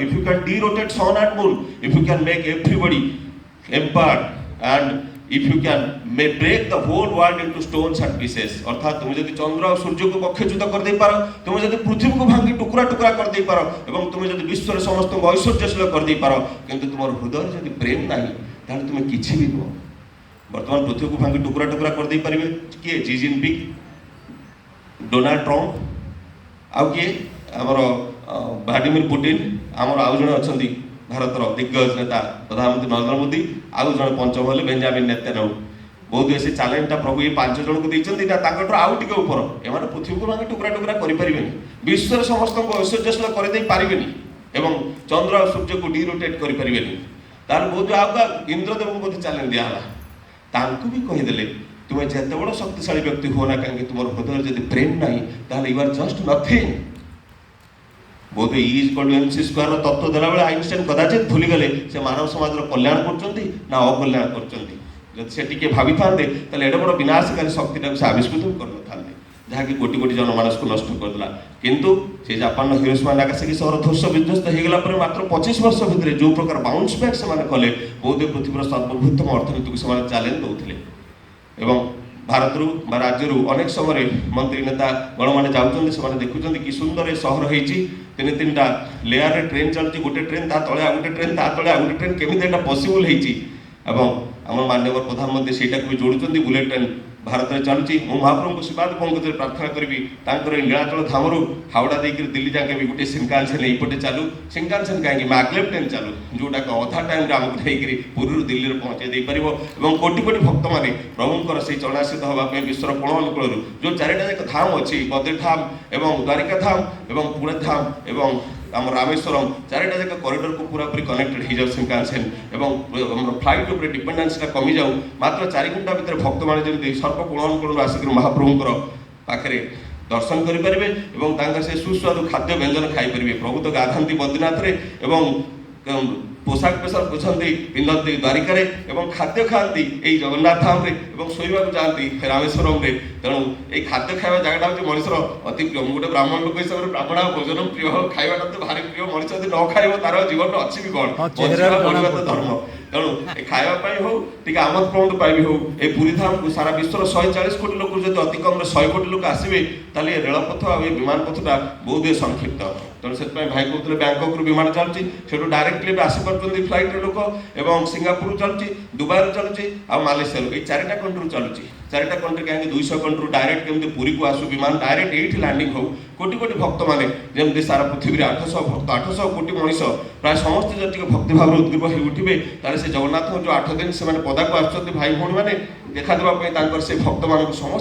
if you can derotate sun and moon, if you can make everybody empowered, and if you can break the whole world into stones and pieces, अर्थात तुम यदि चंद्र और सूर्य को पक्षच्युत कर दे पारो, तुम यदि पृथ्वी को भांगी टुकड़ा टुकड़ा कर दे पारो, एवं तुम यदि विश्व रे समस्त को ऐश्वर्यशील कर दे पारो, किंतु तुमर हृदय यदि प्रेम नाही ताले तुम किछि भी नुह। वर्तमान पृथ्वी को भांगी टुकड़ा टुकड़ा कर दे पारिबे किए? जी जिनपिंग, डोनाल्ड ट्रम्प, आउ किए आमर व्लादिमीर पुतिन, आमर आउ जणे अछंती भारतर दिग्गज नेता प्रधानमंत्री नरेंद्र मोदी, आउ जणे पंचम हेले बेंजामिन नेतान्याहू। बहुत ऐसे चैलेंजटा प्रभु ये 5 जन को देइछंती ना ताकटर आउ टिके ऊपर एमाने पृथ्वी को भांगी टुकड़ा टुकड़ा करि परिबेनी, विश्व रे समस्त को ऐश्वर्यशील कर दे पारिबेनी, एवं चंद्र और सूर्य को डिरोटेट करि परिबेनी। तार बहुत आउका इंद्रदेव को चैलेंज दिया हला, तांको भी कहि देले तुम जेते बड़ शक्तिशाली व्यक्ति हो ना कहीं तुम हृदय यदि प्रेम नहीं ताहले यू आर जस्ट नथिंग। बोध E is equal to MC square तत्व देला बेले आइंस्टाइन कदाचित भूली गले से मानव समाज कल्याण करचंती ना अकल्याण करचंती। जदि से टिके भाबी थांदे ताहले एडा बड़ विनाशकारी शक्तिटा से आविष्कृत करन थांदे जहाँकि कोटी कोटी जनमानस को नष्ट कर देला। किंतु से जापान हिरोशिमा नागासाकी शहर ध्वस्त विध्वस्त हो गला पर मात्र 25 वर्ष भितर जो प्रकार बाउंस बैक से कले बोध पृथ्वीर सर्वबृहत्तम अर्थनीति को चैलेंज दौले। एवं भारत राज्य अनेक समय मंत्री नेता गण मैंने जाऊँच से देखुं कि सुंदर सहर होती 3-3टा लेयर रे ट्रेन चलती, गोटे ट्रेन ता तले आ गोटे ट्रेन ता तले आ गोटे ट्रेन केमी एटा पॉसिबल होती। आम माननीय प्रधानमंत्री से भी जोड़ुं बुलेट ट्रेन भारत में चलुची। मु महाप्रभु को शिवाद पंकज प्रार्थना करी नीलाचल धामरू हावड़ा देकर दिल्ली जाके भी गोटे सिंकानसेन यपटे चालू, सिंकानसेन कहीं मैग्लेव ट्रेन चालू जोटा अधा टाइम आमको नहीं पुरी दिल्ली में पहुँचे दे पार। कोटी कोटी भक्त मैंने प्रभुंर से चरणाश्रित होगापी विश्वर कोण अनुकूल जो 4टा जाक धाम अच्छी बद्रीधाम एवं द्वारिका धाम एवं पुणे धाम एवं आम रामेश्वरम 4टा जाक कॉरिडोर को पूरा पूरी कनेक्टेड हो जाऊ सिंकानसेन एवं फ्लाइट उपर डिपेंडेंसटा कमी जाऊ। मात्र 4 घंटा भितर भक्त मैंने जमी सर्वकोण अनुकोण आसिक महाप्रभुंर पाखे दर्शन करेंगे और से सुस्वादु खाद्य व्यंजन खाईपर। प्रभु तो गाधाती बद्रीनाथ एवं पोशाक पेशाक बुझाती पिंधती द्वारिका एवं खाद्य खाती यही जगन्नाथ धाम शोवा जाती रामेश्वरम। तेणु ये खाद्य खावा जगटा हूँ मनुष्यर अति प्रिय। गोटे ब्राह्मण लोक हिसाब से ब्राह्मण भोजन प्रिय खावाटा तो भारी प्रिय। मनुष्य यदि न खाइब तार जीवन अच्छी भी कौन तो धर्म। तेणु खावाई हो टी आमद प्रमोद पाइबी हो ये पुरी धाम को सारा विश्वर 140 कोटी लोक जो अति कम 100 कोटी लोक आसवे ताले रेलपथ आ विमान पथटा बहुत संक्षिप्त। तेणु से भाई कहते बैंकक रु विमान चलुची से डायरेक्टली भी आसी पार्टी फ्लाइट लोक एवं सिंगापुर चलुची, दुबई चलुची आ मालेशिया ये 4टा कंट्री चलुची। 4टा कंट्री कहीं 200 कंट्री डायरेक्ट केमती पुरी को आसू विमान डायरेक्ट ये लैंडिंग हो। कोटी कोटी भक्त मैंने जमी सारा पृथ्वी 800 भक्त 800 कोटी मनीष प्राय समस्त जब भक्ति भाव उद्ग्रीव हो उठे ताले से जगन्नाथ जो 8 दिन से पदा को आसुच्च भाई भाई मैंने देखा देवाई से भक्त मान समस्त